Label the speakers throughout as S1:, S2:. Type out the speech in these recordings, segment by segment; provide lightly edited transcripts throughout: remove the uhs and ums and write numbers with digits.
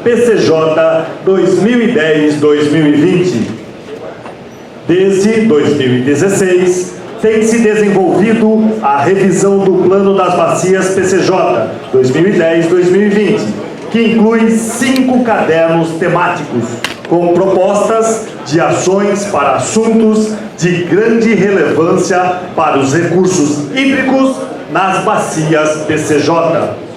S1: PCJ 2010-2020. Desde 2016, tem se desenvolvido a revisão do Plano das Bacias PCJ 2010-2020, que inclui 5 cadernos temáticos, com propostas de ações para assuntos de grande relevância para os recursos hídricos nas bacias PCJ.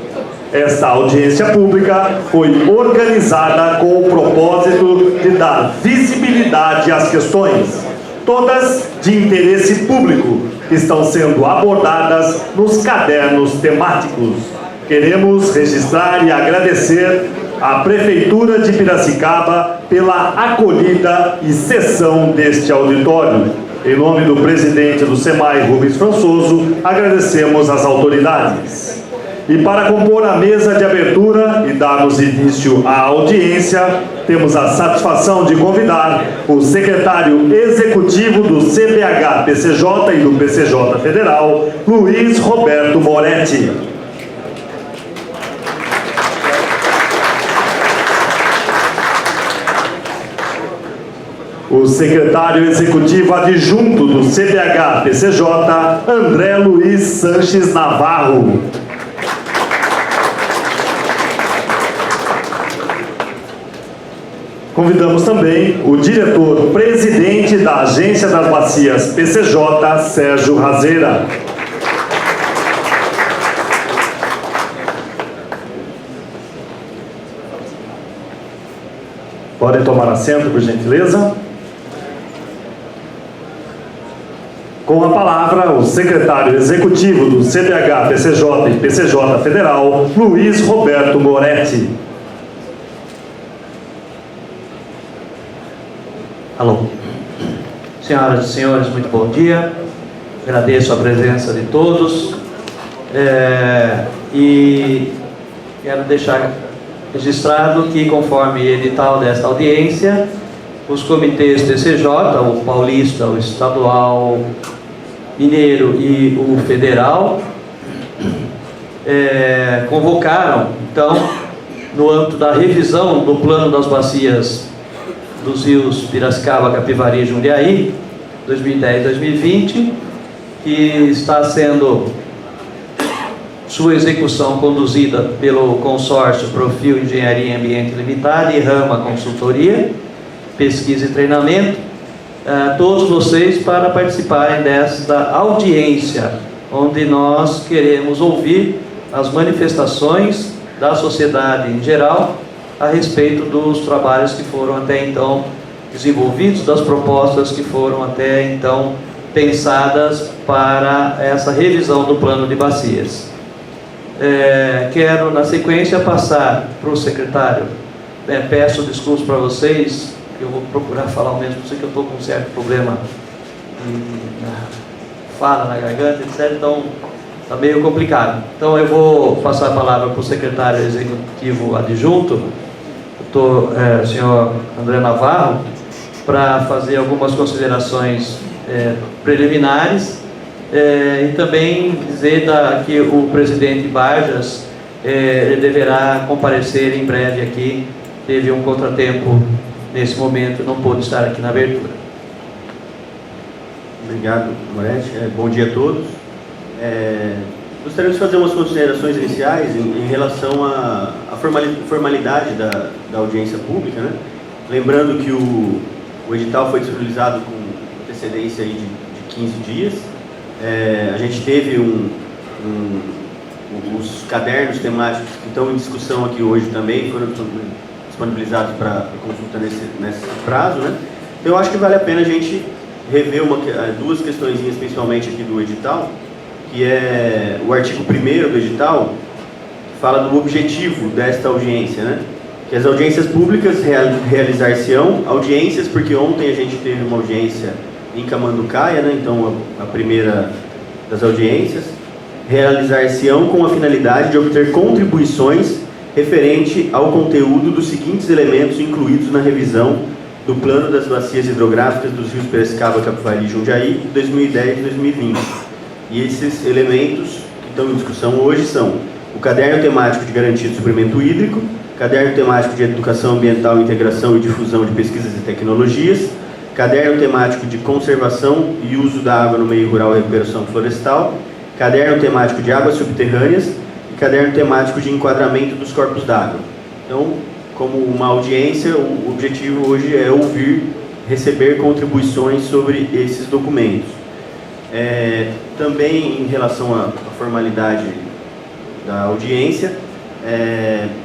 S1: Esta audiência pública foi organizada com o propósito de dar visibilidade às questões, todas de interesse público, que estão sendo abordadas nos cadernos temáticos. Queremos registrar e agradecer à Prefeitura de Piracicaba pela acolhida e cessão deste auditório. Em nome do presidente do SEMAI, Rubens Françoso, agradecemos às autoridades. E para compor a mesa de abertura e darmos início à audiência, temos a satisfação de convidar o secretário executivo do CBH-PCJ e do PCJ Federal, Luiz Roberto Moretti. O secretário executivo adjunto do CBH-PCJ, André Luiz Sanches Navarro. Convidamos também o diretor-presidente da Agência das Bacias PCJ, Sérgio Razeira. Podem tomar assento, por gentileza. Com a palavra, o secretário executivo do CBH, PCJ e PCJ Federal, Luiz Roberto Moretti.
S2: Alô. Senhoras e senhores, muito bom dia. Agradeço a presença de todos e quero deixar registrado que, conforme edital desta audiência, os comitês PCJ, o paulista, o estadual, mineiro e o federal, convocaram, então, no âmbito da revisão do plano das bacias dos rios Piracicaba, Capivari e Jundiaí, 2010-2020, que está sendo sua execução conduzida pelo consórcio Profil Engenharia e Ambiente Limitada e Rama Consultoria, Pesquisa e Treinamento, todos vocês para participarem desta audiência, onde nós queremos ouvir as manifestações da sociedade em geral a respeito dos trabalhos que foram até então desenvolvidos, das propostas que foram até então pensadas para essa revisão do plano de bacias. Quero, na sequência, passar para o secretário. Peço desculpas para vocês, eu vou procurar falar o mesmo, sei que eu estou com um certo problema na fala, na garganta, etc., então está meio complicado. Então eu vou passar a palavra para o secretário executivo adjunto, o senhor André Navarro, para fazer algumas considerações preliminares e também dizer que o presidente Barjas ele deverá comparecer em breve aqui. Teve um contratempo nesse momento, não pôde estar aqui na abertura.
S3: Obrigado, Moretti. Bom dia a todos. Gostaria de fazer umas considerações iniciais em relação à formalidade da audiência pública, né? Lembrando que o edital foi disponibilizado com antecedência aí de 15 dias. A gente teve os cadernos temáticos que estão em discussão aqui hoje também, foram disponibilizados para consulta nesse prazo, né? Então eu acho que vale a pena a gente rever duas questõezinhas, principalmente aqui do edital, que é o artigo 1º do edital, que fala do objetivo desta audiência, né? Que as audiências públicas realizar-se-ão audiências, porque ontem a gente teve uma audiência em Camanducaia, né? Então a primeira das audiências, realizar-se-ão com a finalidade de obter contribuições referente ao conteúdo dos seguintes elementos incluídos na revisão do Plano das Bacias Hidrográficas dos rios Piracicaba, Capivari e Jundiaí, 2010 e 2020. E esses elementos que estão em discussão hoje são o Caderno Temático de Garantia de Suprimento Hídrico, caderno temático de educação ambiental, integração e difusão de pesquisas e tecnologias, caderno temático de conservação e uso da água no meio rural e recuperação florestal, caderno temático de águas subterrâneas e caderno temático de enquadramento dos corpos d'água. Então, como uma audiência, o objetivo hoje é ouvir, receber contribuições sobre esses documentos. Também em relação à formalidade da audiência,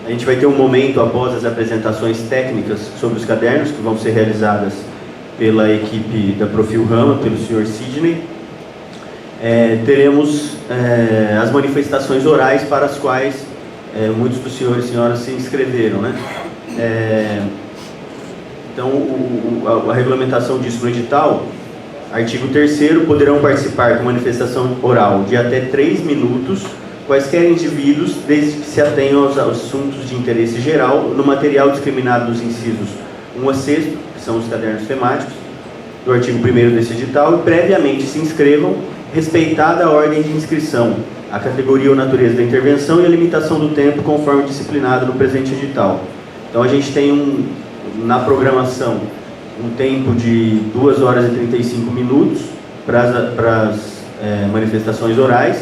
S3: a gente vai ter um momento após as apresentações técnicas sobre os cadernos, que vão ser realizadas pela equipe da Profil Rama, pelo Sr. Sidney. Teremos as manifestações orais para as quais muitos dos senhores e senhoras se inscreveram, né? Então, a regulamentação disso no edital, artigo 3º, poderão participar com manifestação oral de até 3 minutos, quaisquer indivíduos, desde que se atenham aos assuntos de interesse geral, no material discriminado dos incisos 1 a 6º, que são os cadernos temáticos, do artigo 1º desse edital, e previamente se inscrevam, respeitada a ordem de inscrição, a categoria ou natureza da intervenção e a limitação do tempo, conforme disciplinado no presente edital. Então, a gente tem na programação um tempo de 2 horas e 35 minutos para as manifestações orais.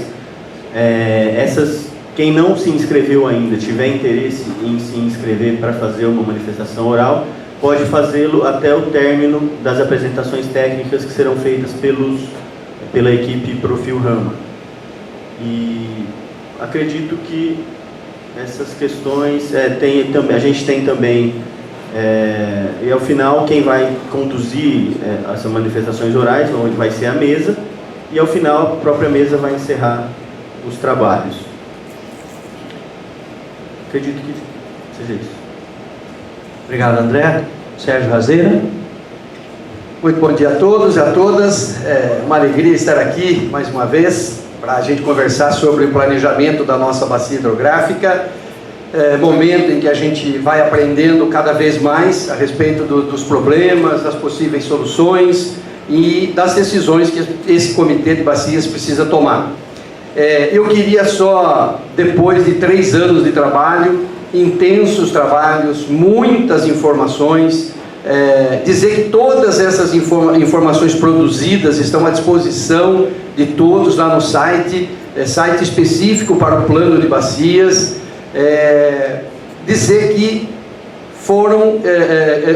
S3: Quem não se inscreveu ainda, tiver interesse em se inscrever para fazer uma manifestação oral, pode fazê-lo até o término das apresentações técnicas que serão feitas pela equipe Profil Rama. E acredito que essas questões a gente tem também, e ao final quem vai conduzir essas manifestações orais, onde vai ser a mesa, e ao final a própria mesa vai encerrar os trabalhos. Acredito que seja isso.
S2: Obrigado, André. Sérgio Razeira.
S4: Muito bom dia a todos e a todas. É uma alegria estar aqui mais uma vez para a gente conversar sobre o planejamento da nossa bacia hidrográfica. Momento em que a gente vai aprendendo cada vez mais a respeito dos problemas, das possíveis soluções e das decisões que esse comitê de bacias precisa tomar. Eu queria só, depois de 3 anos de trabalho, intensos trabalhos, muitas informações, dizer que todas essas informações produzidas estão à disposição de todos lá no site, site específico para o plano de bacias, dizer que foram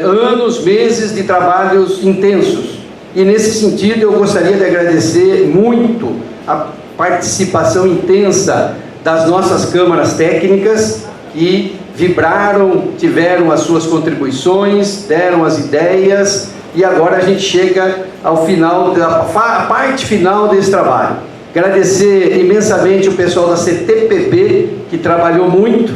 S4: anos, meses de trabalhos intensos. E nesse sentido eu gostaria de agradecer muito a participação intensa das nossas câmaras técnicas, que vibraram, tiveram as suas contribuições, deram as ideias, e agora a gente chega ao final, a parte final desse trabalho. Agradecer imensamente o pessoal da CTPB, que trabalhou muito,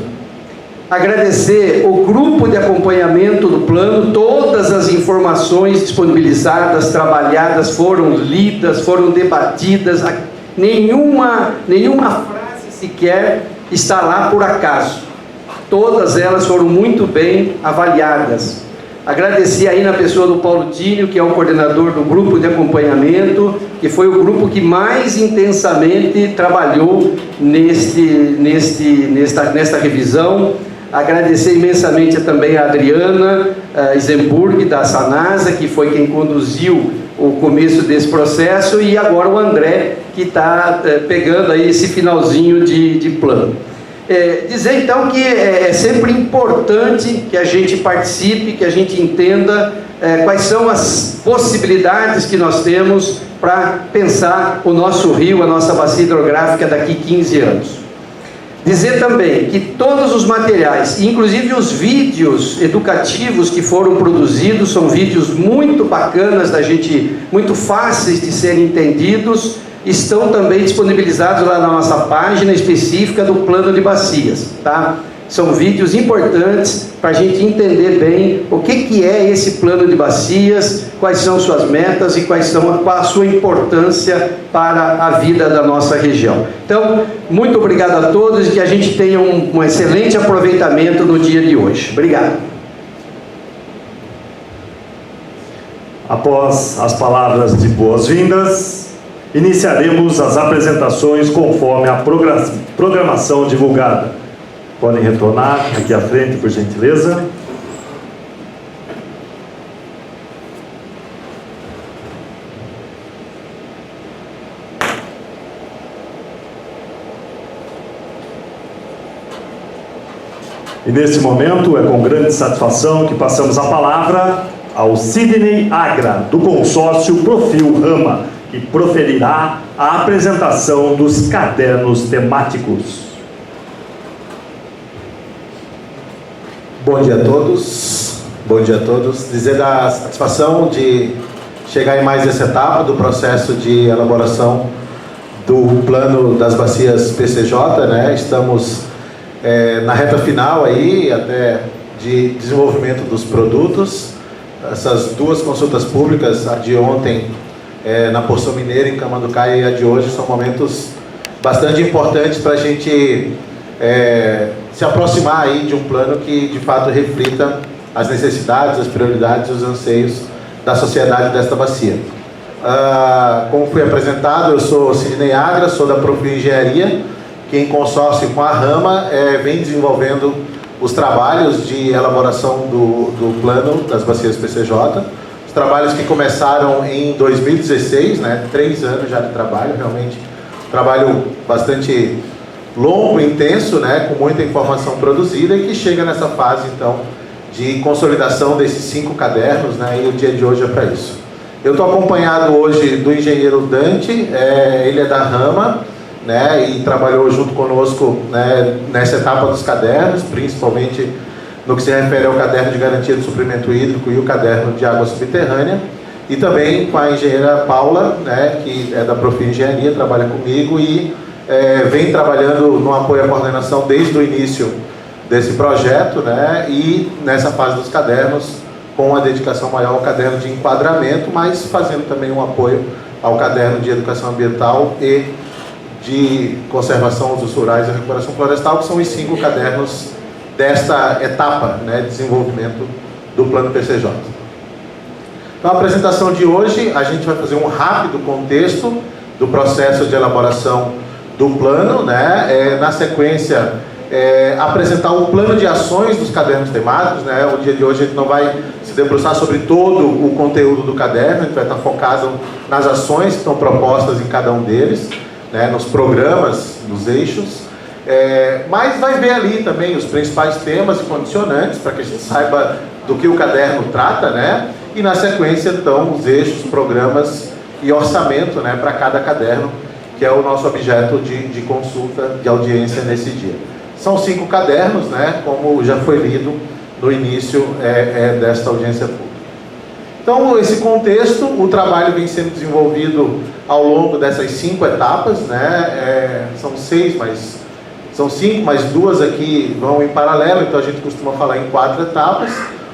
S4: agradecer o grupo de acompanhamento do plano, todas as informações disponibilizadas, trabalhadas, foram lidas, foram debatidas, nenhuma frase sequer está lá por acaso, todas elas foram muito bem avaliadas. Agradecer aí na pessoa do Paulo Tínio, que é o coordenador do grupo de acompanhamento, que foi o grupo que mais intensamente trabalhou nesta revisão. Agradecer imensamente também a Adriana Isenburg, da Sanasa, que foi quem conduziu o começo desse processo, e agora o André, que está pegando aí esse finalzinho de plano. Dizer então que é sempre importante que a gente participe, que a gente entenda quais são as possibilidades que nós temos para pensar o nosso rio, a nossa bacia hidrográfica daqui 15 anos. Dizer também que todos os materiais, inclusive os vídeos educativos que foram produzidos, são vídeos muito bacanas muito fáceis de serem entendidos, estão também disponibilizados lá na nossa página específica do plano de bacias, tá? São vídeos importantes para a gente entender bem o que é esse plano de bacias, quais são suas metas e qual a sua importância para a vida da nossa região. Então, muito obrigado a todos e que a gente tenha um excelente aproveitamento no dia de hoje. Obrigado.
S1: Após as palavras de boas-vindas, iniciaremos as apresentações conforme a programação divulgada. Podem retornar aqui à frente, por gentileza. E nesse momento, é com grande satisfação que passamos a palavra ao Sidney Agra, do consórcio Profil Rama, que proferirá a apresentação dos cadernos temáticos.
S5: Bom dia a todos. Bom dia a todos. Dizer da satisfação de chegar em mais essa etapa do processo de elaboração do plano das bacias PCJ, né? Estamos na reta final aí, até de desenvolvimento dos produtos. Essas duas consultas públicas, a de ontem na Porção Mineira, em Camanducaia, e a de hoje, são momentos bastante importantes para a gente se aproximar aí de um plano que, de fato, reflita as necessidades, as prioridades e os anseios da sociedade desta bacia. Como foi apresentado, eu sou Sidney Agra, sou da Profil Engenharia, que em consórcio com a Rama vem desenvolvendo os trabalhos de elaboração do plano das bacias PCJ, os trabalhos que começaram em 2016, né, 3 anos já de trabalho, realmente trabalho bastante longo, intenso, né, com muita informação produzida e que chega nessa fase, então, de consolidação desses 5 cadernos, né, e o dia de hoje é para isso. Eu estou acompanhado hoje do engenheiro Dante, ele é da Rama, né, e trabalhou junto conosco, né, nessa etapa dos cadernos, principalmente no que se refere ao caderno de garantia do suprimento hídrico e o caderno de água subterrânea, e também com a engenheira Paula, né, que é da Profil Engenharia, trabalha comigo e vem trabalhando no apoio à coordenação desde o início desse projeto, né, e nessa fase dos cadernos, com uma dedicação maior ao caderno de enquadramento, mas fazendo também um apoio ao caderno de educação ambiental e de conservação dos rurais e recuperação florestal, que são os 5 cadernos desta etapa, né, de desenvolvimento do plano PCJ. Então, a apresentação de hoje, a gente vai fazer um rápido contexto do processo de elaboração do plano, né, na sequência, apresentar o plano de ações dos cadernos temáticos, né, o dia de hoje a gente não vai se debruçar sobre todo o conteúdo do caderno, a gente vai estar focado nas ações que estão propostas em cada um deles, né, nos programas, nos eixos, mas vai ver ali também os principais temas e condicionantes para que a gente saiba do que o caderno trata, né, e na sequência então os eixos, programas e orçamento, né, para cada caderno, que é o nosso objeto de consulta, de audiência nesse dia. São 5 cadernos, né, como já foi lido no início desta audiência pública. Então, esse contexto, o trabalho vem sendo desenvolvido ao longo dessas 5 etapas, né? São 6, mas são 5, mas 2 aqui vão em paralelo, então a gente costuma falar em 4 etapas.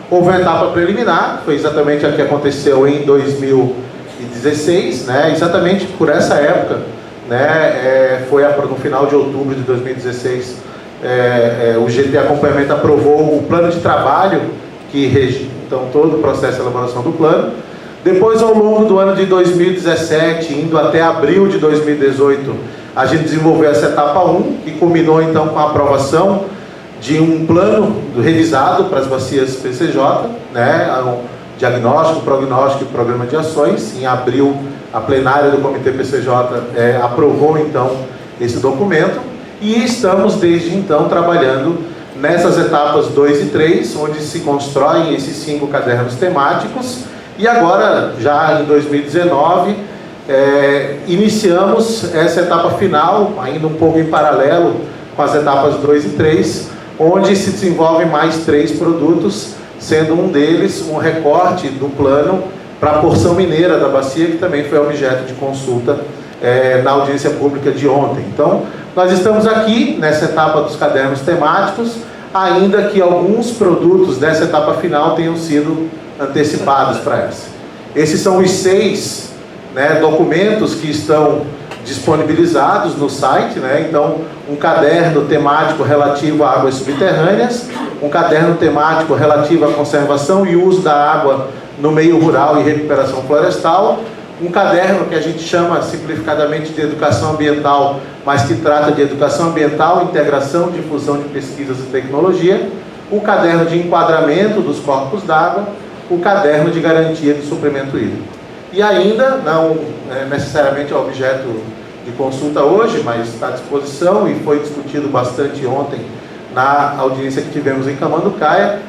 S5: Houve uma etapa preliminar, que foi exatamente a que aconteceu em 2016, né? Exatamente por essa época, né? Foi no final de outubro de 2016, o GT Acompanhamento aprovou o plano de trabalho que rege então todo o processo de elaboração do plano. Depois, ao longo do ano de 2017, indo até abril de 2018, a gente desenvolveu essa etapa 1, que culminou então com a aprovação de um plano revisado para as bacias PCJ, né, um diagnóstico, prognóstico e programa de ações. Em abril, a plenária do Comitê PCJ aprovou então esse documento e estamos desde então trabalhando nessas etapas 2 e 3, onde se constroem esses 5 cadernos temáticos. E agora, já em 2019, iniciamos essa etapa final, ainda um pouco em paralelo com as etapas 2 e 3, onde se desenvolvem mais 3 produtos, sendo um deles um recorte do plano para a Porção Mineira da bacia, que também foi objeto de consulta na audiência pública de ontem. Então, nós estamos aqui nessa etapa dos cadernos temáticos, ainda que alguns produtos dessa etapa final tenham sido antecipados para essa. Esses são os 6, né, documentos que estão disponibilizados no site, né? Então, um caderno temático relativo a águas subterrâneas, um caderno temático relativo à conservação e uso da água no meio rural e recuperação florestal, um caderno que a gente chama simplificadamente de educação ambiental, mas que trata de educação ambiental, integração, difusão de pesquisas e tecnologia, o caderno de enquadramento dos corpos d'água, o caderno de garantia de suprimento hídrico. E ainda, não necessariamente é objeto de consulta hoje, mas está à disposição e foi discutido bastante ontem na audiência que tivemos em Camanducaia,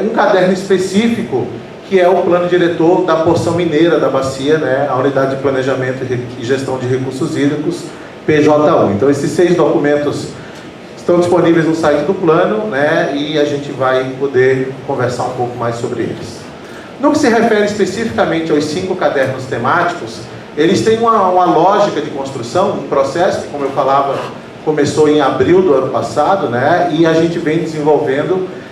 S5: um caderno específico que é o plano diretor da porção mineira da bacia, né, a Unidade de Planejamento e Gestão de Recursos Hídricos, PJ1. Então, esses 6 documentos estão disponíveis no site do plano, né, e a gente vai poder conversar um pouco mais sobre eles. No que se refere especificamente aos 5 cadernos temáticos, eles têm uma lógica de construção, um processo que, como eu falava, começou em abril do ano passado, né, e a gente vem desenvolvendo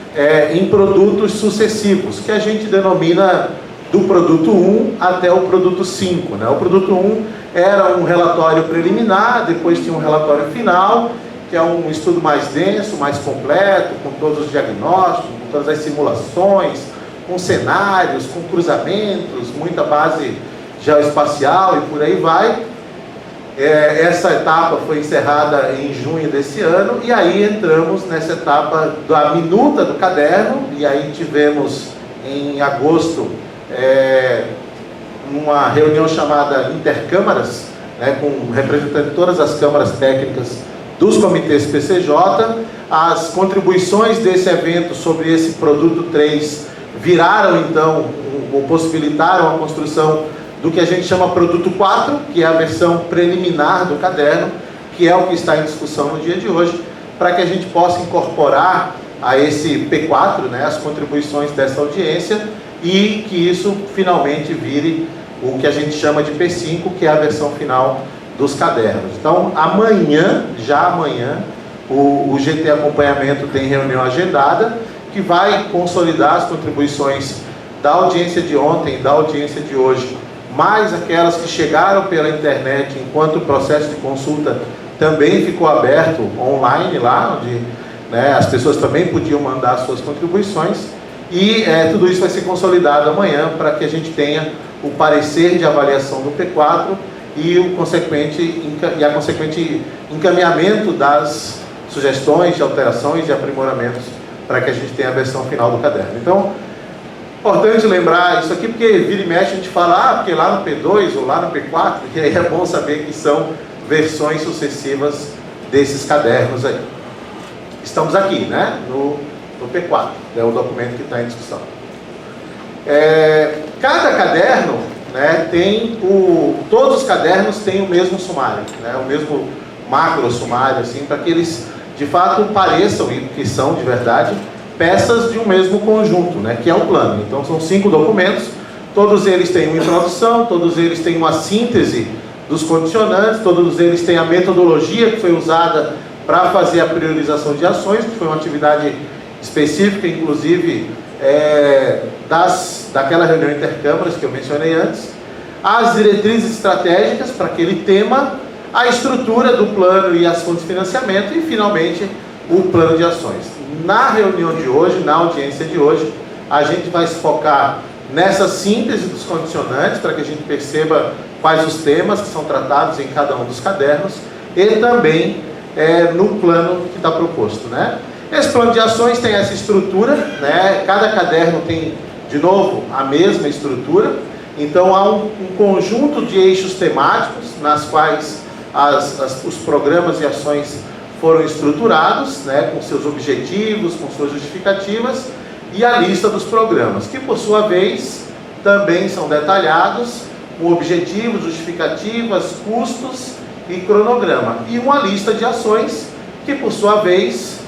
S5: em produtos sucessivos, que a gente denomina do produto 1 até o produto 5. Né? O produto 1 era um relatório preliminar, depois tinha um relatório final, que é um estudo mais denso, mais completo, com todos os diagnósticos, com todas as simulações, com cenários, com cruzamentos, muita base geoespacial e por aí vai. Essa etapa foi encerrada em junho desse ano, e aí entramos nessa etapa da minuta do caderno, e aí tivemos em agosto uma reunião chamada Intercâmaras, né, com representantes de todas as câmaras técnicas dos comitês PCJ. As contribuições desse evento sobre esse produto 3 viraram então, ou possibilitaram a construção do que a gente chama produto 4, que é a versão preliminar do caderno, que é o que está em discussão no dia de hoje, para que a gente possa incorporar a esse P4, né, as contribuições dessa audiência, e que isso finalmente vire o que a gente chama de P5, que é a versão final dos cadernos. Então, amanhã, já amanhã, o GT Acompanhamento tem reunião agendada, que vai consolidar as contribuições da audiência de ontem, da audiência de hoje, mais aquelas que chegaram pela internet, enquanto o processo de consulta também ficou aberto online lá, onde, né, as pessoas também podiam mandar suas contribuições, e tudo isso vai ser consolidado amanhã para que a gente tenha o parecer de avaliação do P4 e a consequente encaminhamento das sugestões de alterações e aprimoramentos para que a gente tenha a versão final do caderno. Então, importante lembrar isso aqui, porque vira e mexe a gente fala, porque lá no P2 ou lá no P4, e aí é bom saber que são versões sucessivas desses cadernos aí. Estamos aqui, né, no P4, é o documento que está em discussão. Cada caderno, né, todos os cadernos têm o mesmo sumário, né, o mesmo macro sumário, assim, para que eles de fato pareçam, e que são de verdade, peças de um mesmo conjunto, né, que é o plano. Então são 5 documentos, todos eles têm uma introdução, todos eles têm uma síntese dos condicionantes, todos eles têm a metodologia que foi usada para fazer a priorização de ações, que foi uma atividade específica, inclusive, daquela reunião intercâmaras que eu mencionei antes, as diretrizes estratégicas para aquele tema, a estrutura do plano e as fontes de financiamento e, finalmente, o plano de ações. Na reunião de hoje, na audiência de hoje, a gente vai se focar nessa síntese dos condicionantes, para que a gente perceba quais os temas que são tratados em cada um dos cadernos, e também no plano que está proposto, né? Esse plano de ações tem essa estrutura, né? Cada caderno tem, de novo, a mesma estrutura. Então há um conjunto de eixos temáticos nas quais os programas e ações foram estruturados, né, com seus objetivos, com suas justificativas, e a lista dos programas, que por sua vez também são detalhados, com objetivos, justificativas, custos e cronograma. E uma lista de ações que por sua vez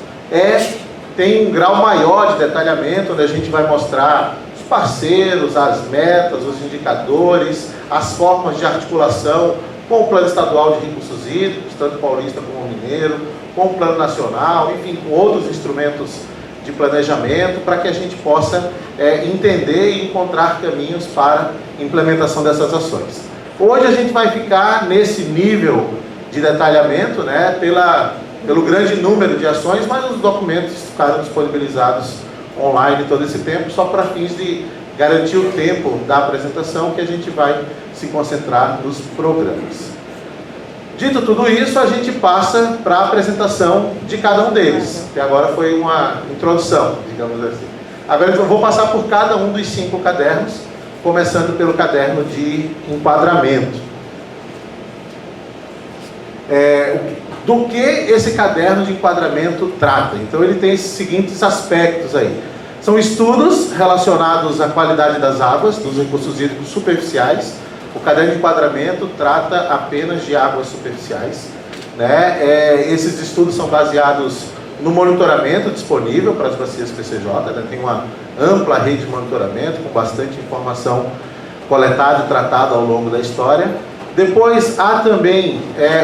S5: tem um grau maior de detalhamento, onde a gente vai mostrar os parceiros, as metas, os indicadores, as formas de articulação com o Plano Estadual de Recursos Hídricos, tanto paulista como mineiro, com o Plano Nacional, enfim, com outros instrumentos de planejamento, para que a gente possa entender e encontrar caminhos para a implementação dessas ações. Hoje a gente vai ficar nesse nível de detalhamento, né, pelo grande número de ações, mas os documentos ficaram disponibilizados online todo esse tempo, só para fins de garantir o tempo da apresentação, que a gente vai se concentrar nos programas. Dito tudo isso, a gente passa para a apresentação de cada um deles, que agora foi uma introdução, digamos assim. Agora eu vou passar por cada um dos 5 cadernos, começando pelo caderno de enquadramento. Do que esse caderno de enquadramento trata? Então ele tem esses seguintes aspectos aí. São estudos relacionados à qualidade das águas, dos recursos hídricos superficiais. O caderno de enquadramento trata apenas de águas superficiais, né? Esses estudos são baseados no monitoramento disponível para as bacias PCJ, né? Tem uma ampla rede de monitoramento, com bastante informação coletada e tratada ao longo da história. Depois há também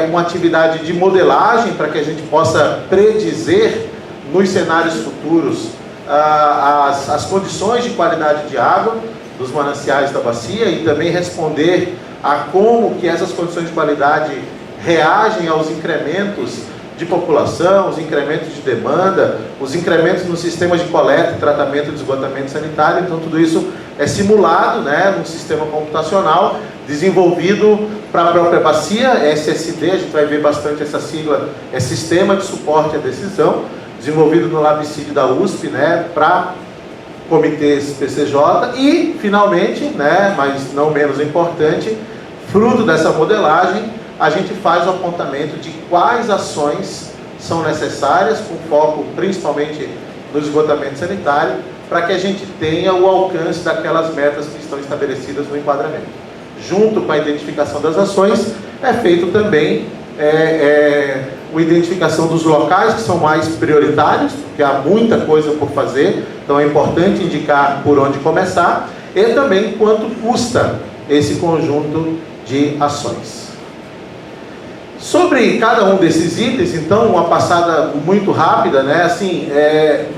S5: uma atividade de modelagem para que a gente possa predizer nos cenários futuros as condições de qualidade de água dos mananciais da bacia e também responder a como que essas condições de qualidade reagem aos incrementos de população, os incrementos de demanda, os incrementos no sistema de coleta e tratamento de esgotamento sanitário. Então tudo isso é simulado, né, num sistema computacional desenvolvido para a própria bacia, SSD, a gente vai ver bastante essa sigla, é Sistema de Suporte à Decisão, desenvolvido no LabCid da USP, né, para comitês PCJ. E, finalmente, né, mas não menos importante, fruto dessa modelagem, a gente faz o apontamento de quais ações são necessárias, com foco principalmente no esgotamento sanitário, para que a gente tenha o alcance daquelas metas que estão estabelecidas no enquadramento. Junto com a identificação das ações, é feito também a identificação dos locais que são mais prioritários, porque há muita coisa por fazer, então é importante indicar por onde começar, e também quanto custa esse conjunto de ações. Sobre cada um desses itens, então, uma passada muito rápida, né? Assim,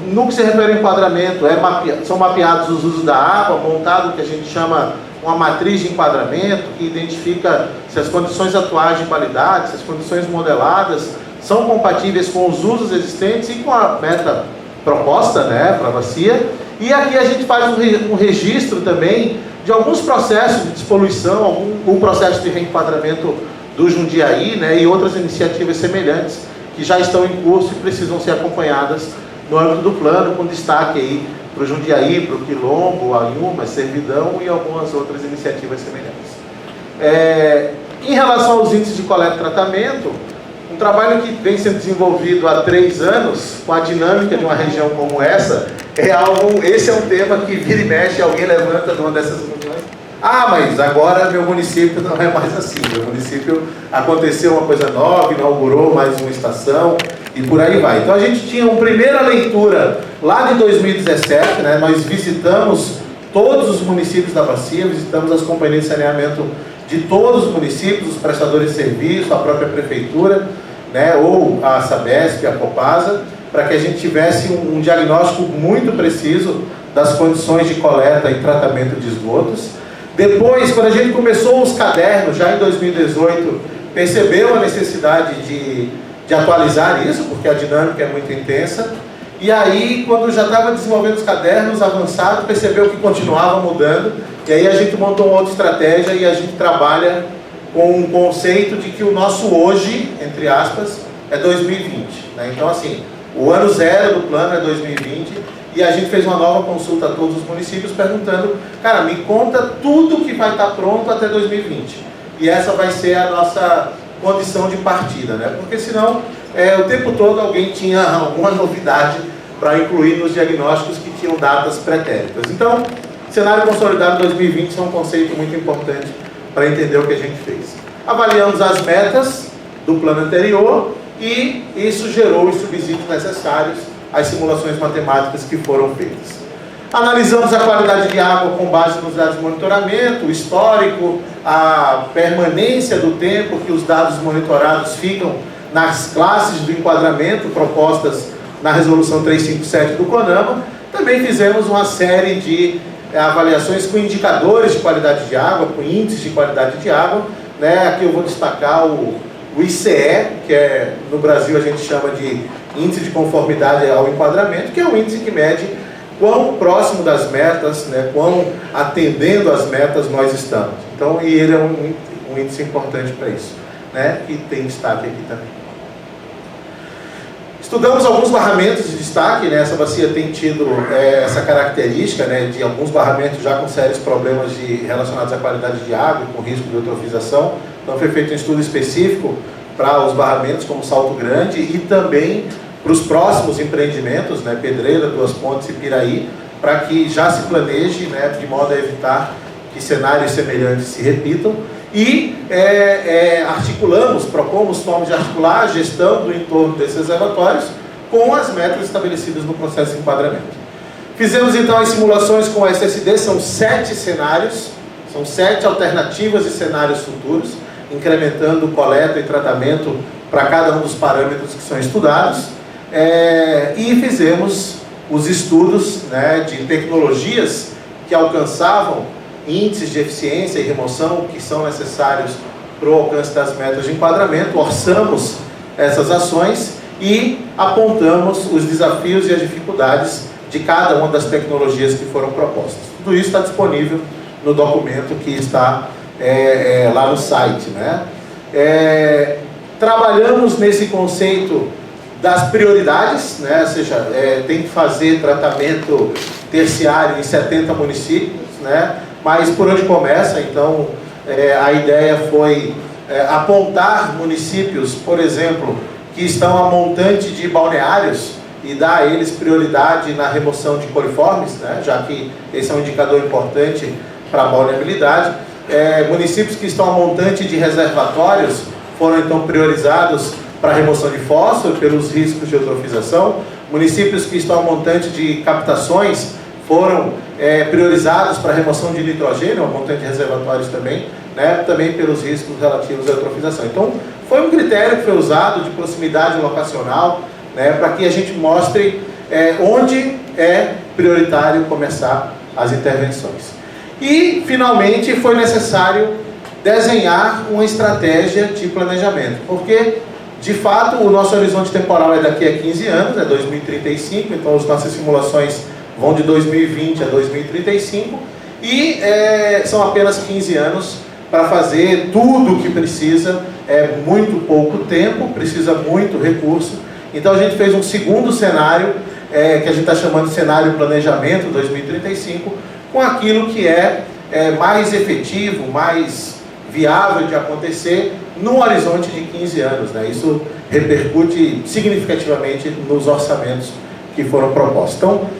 S5: no que se refere ao enquadramento, são mapeados os usos da água, montado o que a gente chama uma matriz de enquadramento, que identifica se as condições atuais de qualidade, se as condições modeladas são compatíveis com os usos existentes e com a meta proposta, né, para a bacia. E aqui a gente faz um registro também de alguns processos de despoluição, o processo de reenquadramento do Jundiaí, né, e outras iniciativas semelhantes que já estão em curso e precisam ser acompanhadas no âmbito do plano, com destaque aí para o Jundiaí, para o Quilombo, a Inhuma, Servidão e algumas outras iniciativas semelhantes. Em relação aos índices de coleta e tratamento, um trabalho que vem sendo desenvolvido há 3 anos, com a dinâmica de uma região como essa, esse é um tema que vira e mexe, alguém levanta numa dessas reuniões. Ah, mas agora meu município não é mais assim, meu município aconteceu uma coisa nova, inaugurou mais uma estação e por aí vai. Então a gente tinha uma primeira leitura lá de 2017, né? Nós visitamos todos os municípios da bacia, visitamos as companhias de saneamento de todos os municípios, os prestadores de serviço, a própria prefeitura, né? Ou a Sabesp, a Copasa, para que a gente tivesse um diagnóstico muito preciso das condições de coleta e tratamento de esgotos. Depois, quando a gente começou os cadernos, já em 2018, percebeu a necessidade de atualizar isso, porque a dinâmica é muito intensa. E aí, quando já estava desenvolvendo os cadernos avançados, percebeu que continuava mudando. E aí a gente montou uma outra estratégia e a gente trabalha com um conceito de que o nosso hoje, entre aspas, é 2020. Né? Então, assim, o ano zero do plano é 2020. E a gente fez uma nova consulta a todos os municípios perguntando, cara, me conta tudo que vai estar pronto até 2020. E essa vai ser a nossa condição de partida, né? Porque senão, o tempo todo alguém tinha alguma novidade para incluir nos diagnósticos que tinham datas pretéritas. Então, cenário consolidado 2020 é um conceito muito importante para entender o que a gente fez. Avaliamos as metas do plano anterior e isso gerou os subsídios necessários, as simulações matemáticas que foram feitas. Analisamos a qualidade de água com base nos dados de monitoramento, o histórico, a permanência do tempo que os dados monitorados ficam nas classes do enquadramento propostas na resolução 357 do CONAMA. Também fizemos uma série de avaliações com indicadores de qualidade de água, com índices de qualidade de água. Né? Aqui eu vou destacar o ICE, que no Brasil a gente chama de Índice de Conformidade ao Enquadramento, que é um índice que mede quão próximo das metas, né, quão atendendo às metas nós estamos. Então, e ele é um índice importante para isso, né, e tem destaque aqui também. Estudamos alguns barramentos de destaque, né? Essa bacia tem tido essa característica, né, de alguns barramentos já com sérios problemas relacionados à qualidade de água, com risco de eutrofização. Então foi feito um estudo específico para os barramentos como Salto Grande e também para os próximos empreendimentos, né, Pedreira, Duas Pontes e Piraí, para que já se planeje, né, de modo a evitar que cenários semelhantes se repitam. E propomos formas de articular a gestão do entorno desses reservatórios com as metas estabelecidas no processo de enquadramento. Fizemos então as simulações com a SSD, são 7 cenários, são 7 alternativas de cenários futuros, incrementando coleta e tratamento para cada um dos parâmetros que são estudados, e fizemos os estudos, né, de tecnologias que alcançavam índices de eficiência e remoção que são necessários para o alcance das metas de enquadramento, orçamos essas ações e apontamos os desafios e as dificuldades de cada uma das tecnologias que foram propostas. Tudo isso está disponível no documento que está lá no site, né? Trabalhamos nesse conceito das prioridades, né? Ou seja, tem que fazer tratamento terciário em 70 municípios, né? Mas por onde começa, então, a ideia foi apontar municípios, por exemplo, que estão a montante de balneários e dar a eles prioridade na remoção de coliformes, né? Já que esse é um indicador importante para a balneabilidade. Municípios que estão a montante de reservatórios foram então priorizados para a remoção de fósforo pelos riscos de eutrofização. Municípios que estão a montante de captações foram priorizados para a remoção de nitrogênio, a montante de reservatórios também, né, também pelos riscos relativos à eutrofização. Então, foi um critério que foi usado de proximidade locacional, né, para que a gente mostre onde é prioritário começar as intervenções. E, finalmente, foi necessário desenhar uma estratégia de planejamento, porque, de fato, o nosso horizonte temporal é daqui a 15 anos, é 2035, então as nossas simulações vão de 2020 a 2035, e são apenas 15 anos para fazer tudo o que precisa, é muito pouco tempo, precisa muito recurso. Então a gente fez um segundo cenário, que a gente está chamando de cenário planejamento 2035, com aquilo que é mais efetivo, mais viável de acontecer no horizonte de 15 anos, né? Isso repercute significativamente nos orçamentos que foram propostos. Então,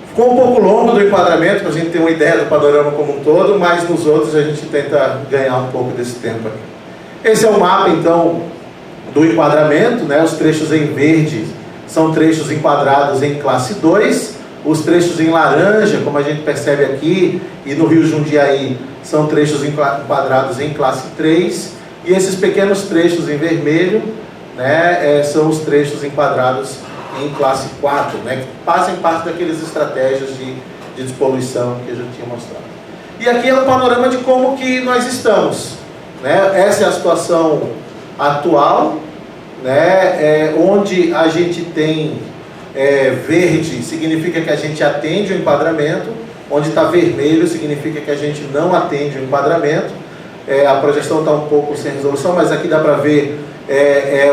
S5: ficou um pouco longo do enquadramento, para a gente ter uma ideia do panorama como um todo, mas nos outros a gente tenta ganhar um pouco desse tempo aqui. Esse é o mapa, então, do enquadramento, né? Os trechos em verde são trechos enquadrados em classe 2, os trechos em laranja, como a gente percebe aqui, e no Rio Jundiaí, são trechos enquadrados em classe 3, e esses pequenos trechos em vermelho, né, são os trechos enquadrados em classe 4, né, que fazem parte daquelas estratégias de despoluição que eu já tinha mostrado. E aqui é um panorama de como que nós estamos, né? Essa é a situação atual, né, onde a gente tem verde significa que a gente atende o enquadramento, onde está vermelho significa que a gente não atende o enquadramento. A projeção está um pouco sem resolução, mas aqui dá para ver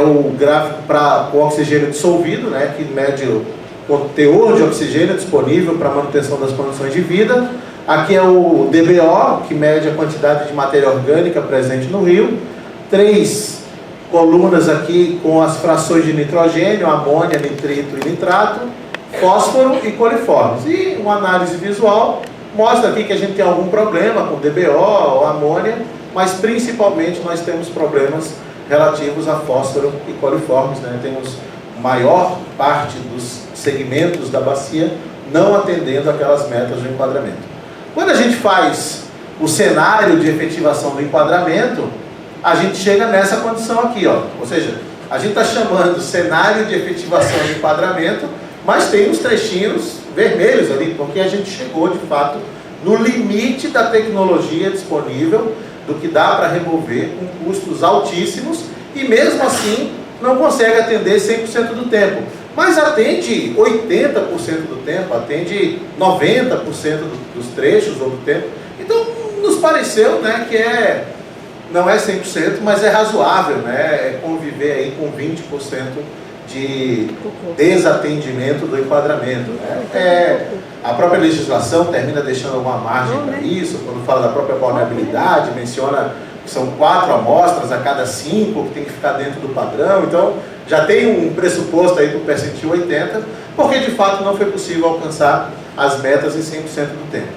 S5: o gráfico para o oxigênio dissolvido, né, que mede o teor de oxigênio disponível para a manutenção das condições de vida. Aqui é o DBO, que mede a quantidade de matéria orgânica presente no rio. 3 colunas aqui com as frações de nitrogênio, amônia, nitrito e nitrato, fósforo e coliformes. E uma análise visual mostra aqui que a gente tem algum problema com DBO ou amônia, mas principalmente nós temos problemas relativos a fósforo e coliformes, né? Temos maior parte dos segmentos da bacia não atendendo aquelas metas do enquadramento. Quando a gente faz o cenário de efetivação do enquadramento, a gente chega nessa condição aqui, ó. Ou seja, a gente está chamando cenário de efetivação do enquadramento, mas tem uns trechinhos vermelhos ali, porque a gente chegou, de fato, no limite da tecnologia disponível, do que dá para remover com custos altíssimos, e mesmo assim não consegue atender 100% do tempo. mas atende 80% do tempo, atende 90% dos trechos ou do tempo. Então, nos pareceu, né, que não é 100%, mas é razoável, né, conviver aí com 20% de desatendimento do enquadramento, né? A própria legislação termina deixando alguma margem para isso, quando fala da própria vulnerabilidade, menciona que são 4 amostras a cada 5 que tem que ficar dentro do padrão, então já tem um pressuposto aí do percentil 80, porque de fato não foi possível alcançar as metas em 100% do tempo.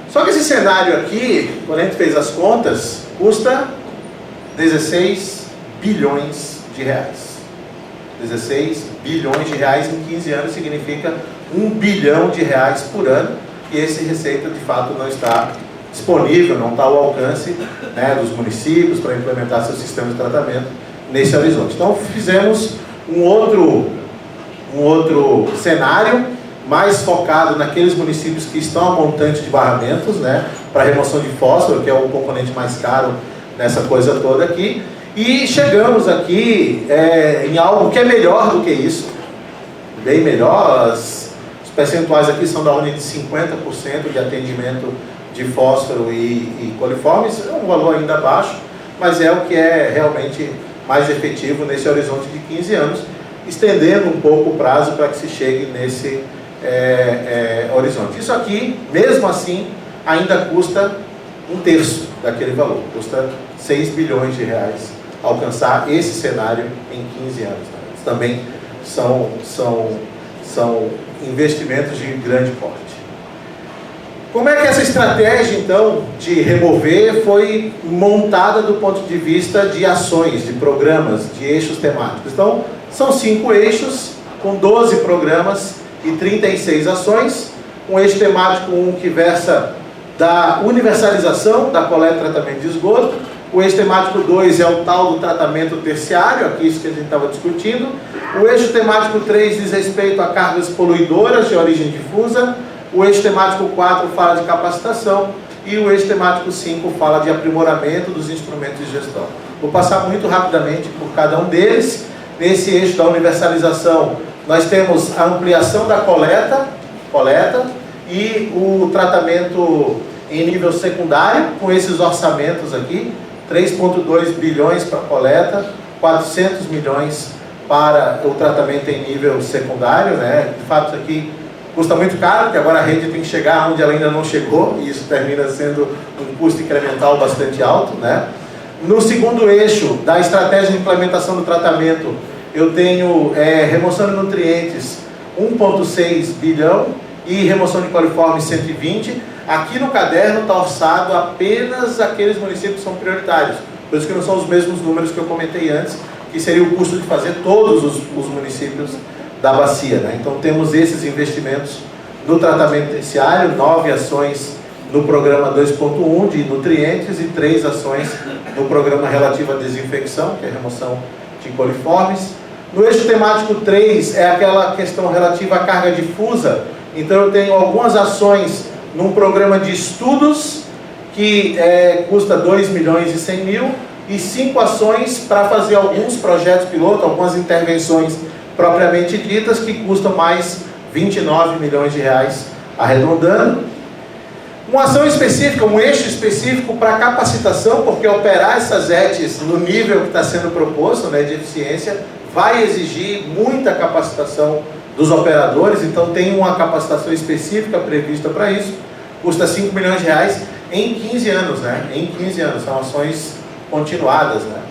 S5: Só que esse cenário aqui, quando a gente fez as contas, custa 16 bilhões de reais. 16 bilhões de reais em 15 anos significa 1 bilhão de reais por ano, e esse receita de fato não está disponível, não está ao alcance, né, dos municípios para implementar seus sistemas de tratamento nesse horizonte. Então fizemos um outro cenário mais focado naqueles municípios que estão a montante de barramentos, né, para remoção de fósforo, que é o componente mais caro nessa coisa toda aqui, e chegamos aqui em algo que é melhor do que isso, bem melhor. Os percentuais aqui são da ordem de 50% de atendimento de fósforo e coliformes, é um valor ainda baixo, mas é o que é realmente mais efetivo nesse horizonte de 15 anos, estendendo um pouco o prazo para que se chegue nesse horizonte. Isso aqui, mesmo assim, ainda custa 1/3 daquele valor, custa 6 bilhões de reais alcançar esse cenário em 15 anos. Né? Isso também são investimentos de grande porte. Como é que essa estratégia, então, de remover foi montada do ponto de vista de ações, de programas, de eixos temáticos? Então, são 5 eixos, com 12 programas e 36 ações. Um eixo temático 1 que versa da universalização da coleta e tratamento de esgoto. O eixo temático 2 é o tal do tratamento terciário, aqui isso que a gente estava discutindo. O eixo temático 3 diz respeito a cargas poluidoras de origem difusa. O eixo temático 4 fala de capacitação. E o eixo temático 5 fala de aprimoramento dos instrumentos de gestão. Vou passar muito rapidamente por cada um deles. Nesse eixo da universalização, nós temos a ampliação da coleta e o tratamento em nível secundário, com esses orçamentos aqui, 3,2 bilhões para a coleta, 400 milhões para o tratamento em nível secundário, né? De fato, isso aqui custa muito caro, porque agora a rede tem que chegar onde ela ainda não chegou, e isso termina sendo um custo incremental bastante alto, né? No segundo eixo da estratégia de implementação do tratamento, eu tenho remoção de nutrientes 1,6 bilhão e remoção de coliformes 120. Aqui no caderno está orçado apenas aqueles municípios que são prioritários, por isso que não são os mesmos números que eu comentei antes, que seria o custo de fazer todos os municípios da bacia, né? Então temos esses investimentos no tratamento terciário, 9 ações no programa 2.1 de nutrientes e 3 ações no programa relativo à desinfecção, que é a remoção de coliformes. No eixo temático 3 é aquela questão relativa à carga difusa, então eu tenho algumas ações num programa de estudos que custa 2 milhões e 100 mil e 5 ações para fazer alguns projetos piloto, algumas intervenções propriamente ditas que custam mais 29 milhões de reais arredondando. Uma ação específica, um eixo específico para capacitação, porque operar essas ETs no nível que está sendo proposto, né, de eficiência, vai exigir muita capacitação dos operadores, então tem uma capacitação específica prevista para isso, custa 5 milhões de reais em 15 anos, né? Em 15 anos, são ações continuadas, né?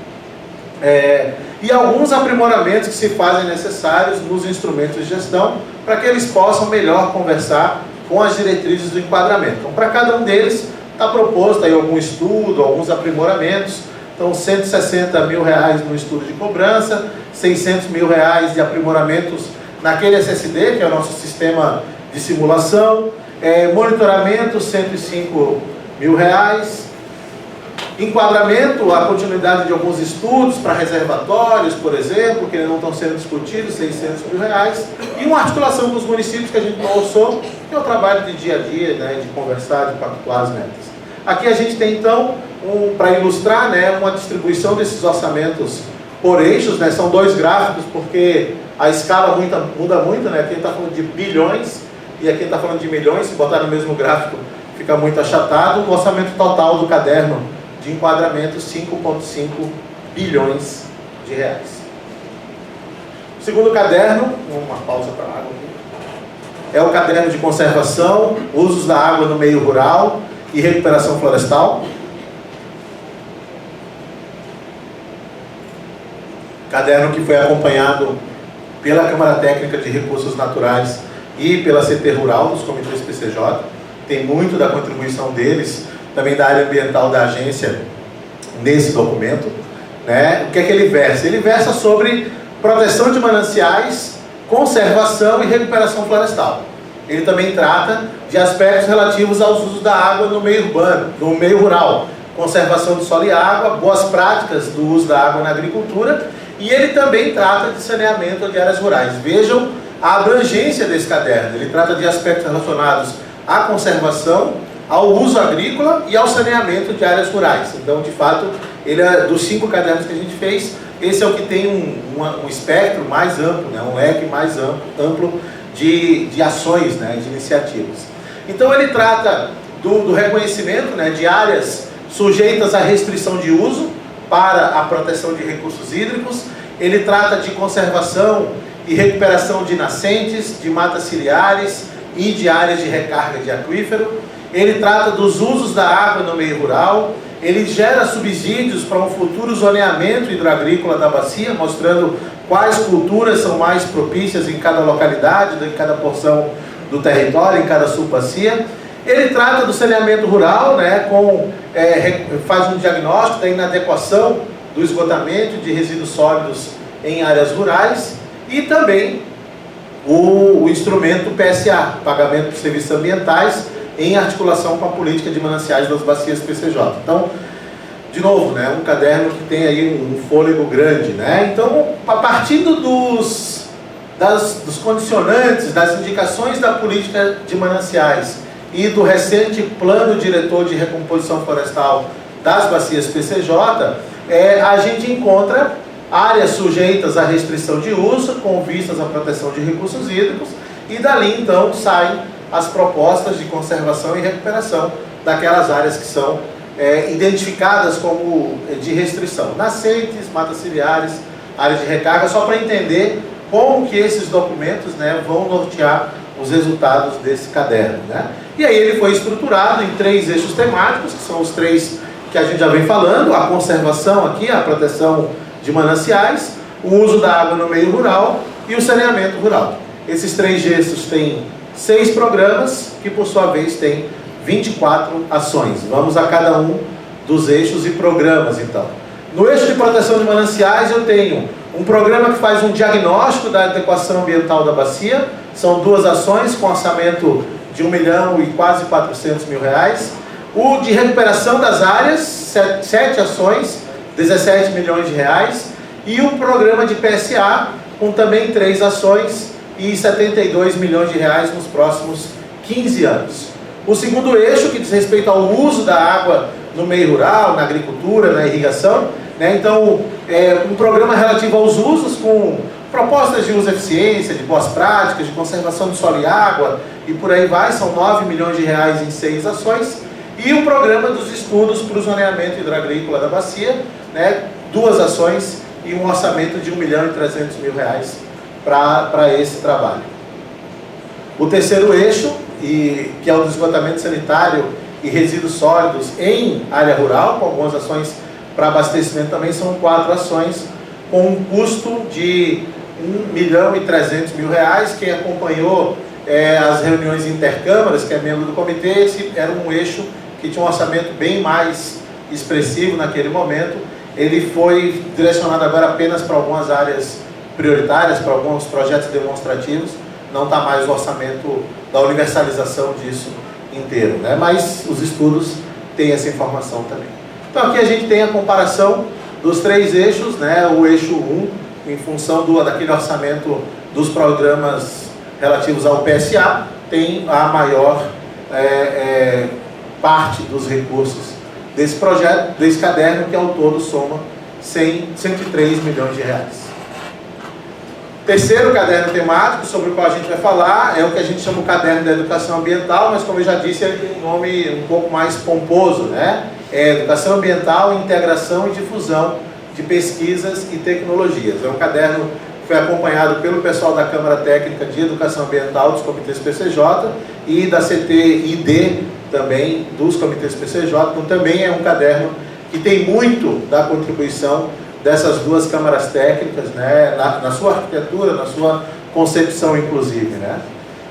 S5: E alguns aprimoramentos que se fazem necessários nos instrumentos de gestão para que eles possam melhor conversar com as diretrizes do enquadramento. Então, para cada um deles está proposto aí algum estudo, alguns aprimoramentos. Então, 160 mil reais no estudo de cobrança, 600 mil reais de aprimoramentos naquele SSD, que é o nosso sistema de simulação, monitoramento, 105 mil reais, enquadramento, a continuidade de alguns estudos para reservatórios, por exemplo, que ainda não estão sendo discutidos, 600 mil reais, e uma articulação com os municípios que a gente não orçou, que é o trabalho de dia a dia, né, de conversar, de pactuar as metas. Aqui a gente tem então, para ilustrar, né, uma distribuição desses orçamentos por eixos, né? São dois gráficos, porque a escala muda muito, né? Aqui está falando de bilhões e aqui está falando de milhões. Se botar no mesmo gráfico fica muito achatado. O orçamento total do caderno de enquadramento, 5,5 bilhões de reais. O segundo caderno, uma pausa para a água aqui, é o caderno de conservação, usos da água no meio rural e recuperação florestal. Caderno que foi acompanhado pela Câmara Técnica de Recursos Naturais e pela CT Rural, dos comitês PCJ. Tem muito da contribuição deles, também da área ambiental da agência, nesse documento, né? O que é que ele versa? Ele versa sobre proteção de mananciais, conservação e recuperação florestal. Ele também trata de aspectos relativos aos usos da água no meio urbano, no meio rural, conservação de solo e água, boas práticas do uso da água na agricultura, e ele também trata de saneamento de áreas rurais. Vejam a abrangência desse caderno. Ele trata de aspectos relacionados à conservação, ao uso agrícola e ao saneamento de áreas rurais. Então, de fato, ele é dos 5 cadernos que a gente fez, esse é o que tem um espectro mais amplo, né? Um leque mais amplo de ações, né? De iniciativas. Então, ele trata do reconhecimento, né? De áreas sujeitas à restrição de uso para a proteção de recursos hídricos. Ele trata de conservação e recuperação de nascentes, de matas ciliares e de áreas de recarga de aquífero. Ele trata dos usos da água no meio rural. Ele gera subsídios para um futuro zoneamento hidroagrícola da bacia, mostrando quais culturas são mais propícias em cada localidade, em cada porção do território, em cada subbacia. Ele trata do saneamento rural, né, faz um diagnóstico da inadequação do esgotamento de resíduos sólidos em áreas rurais, e também o instrumento PSA, Pagamento por Serviços Ambientais, em articulação com a política de mananciais das bacias PCJ. Então, de novo, né, um caderno que tem aí um fôlego grande, né? Então, a partir dos condicionantes, das indicações da política de mananciais e do recente Plano Diretor de Recomposição Florestal das bacias PCJ, a gente encontra áreas sujeitas à restrição de uso, com vistas à proteção de recursos hídricos, e dali então saem as propostas de conservação e recuperação daquelas áreas que são identificadas como de restrição. Nascentes, matas ciliares, áreas de recarga, só para entender como que esses documentos, né, vão nortear os resultados desse caderno, né? E aí ele foi estruturado em 3 eixos temáticos, que são os 3 que a gente já vem falando: a conservação aqui, a proteção de mananciais, o uso da água no meio rural e o saneamento rural. Esses 3 eixos têm 6 programas, que por sua vez têm 24 ações. Vamos a cada um dos eixos e programas, então. No eixo de proteção de mananciais, eu tenho um programa que faz um diagnóstico da adequação ambiental da bacia. São 2 ações com orçamento de 1 milhão e quase 400 mil reais. O de recuperação das áreas, 7 ações, 17 milhões de reais. E o programa de PSA, com também 3 ações e 72 milhões de reais nos próximos 15 anos. O segundo eixo, que diz respeito ao uso da água no meio rural, na agricultura, na irrigação, né? Então, um programa relativo aos usos, com propostas de uso e eficiência, de boas práticas, de conservação de solo e água, e por aí vai, são 9 milhões de reais em 6 ações. E o programa dos estudos para o zoneamento hidroagrícola da bacia, né? 2 ações e um orçamento de 1 milhão e 300 mil reais para esse trabalho. O terceiro eixo, que é o do esgotamento sanitário e resíduos sólidos em área rural, com algumas ações para abastecimento também, são 4 ações, com um custo de 1 milhão e 300 mil reais. Quem acompanhou as reuniões intercâmaras, que é membro do comitê, esse era um eixo que tinha um orçamento bem mais expressivo naquele momento. Ele foi direcionado agora apenas para algumas áreas prioritárias, para alguns projetos demonstrativos. Não está mais o orçamento da universalização disso inteiro, né? Mas os estudos têm essa informação também. Então aqui a gente tem a comparação dos 3 eixos, né? O eixo 1, em função daquele orçamento dos programas relativos ao PSA, tem a maior parte dos recursos desse projeto, desse caderno, que ao todo soma 103 milhões de reais. Terceiro caderno temático sobre o qual a gente vai falar é o que a gente chama o caderno da educação ambiental, mas como eu já disse, ele tem um nome um pouco mais pomposo, né? É Educação Ambiental, Integração e Difusão de Pesquisas e Tecnologias. É um caderno que foi acompanhado pelo pessoal da Câmara Técnica de Educação Ambiental dos comitês PCJ e da CTID também dos comitês PCJ, então também é um caderno que tem muito da contribuição dessas duas câmaras técnicas, né, na sua arquitetura, na sua concepção, inclusive, né?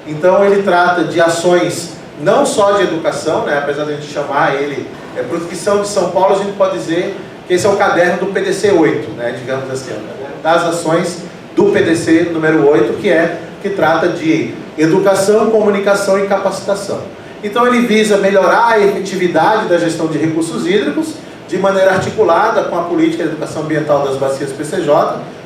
S5: Então, ele trata de ações não só de educação, né, apesar de a gente chamar ele, Prospecção de São Paulo, a gente pode dizer que esse é o caderno do PDC 8, né, digamos assim, das ações do PDC número 8, que trata de educação, comunicação e capacitação. Então, ele visa melhorar a efetividade da gestão de recursos hídricos, de maneira articulada com a política de educação ambiental das bacias PCJ.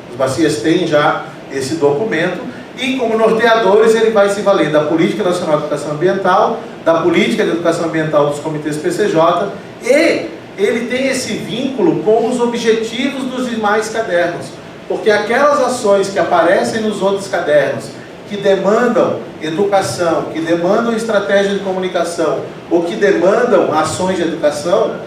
S5: As bacias têm já esse documento, e como norteadores ele vai se valer da Política Nacional de Educação Ambiental, da Política de Educação Ambiental dos comitês PCJ, e ele tem esse vínculo com os objetivos dos demais cadernos, porque aquelas ações que aparecem nos outros cadernos, que demandam educação, que demandam estratégia de comunicação, ou que demandam ações de educação,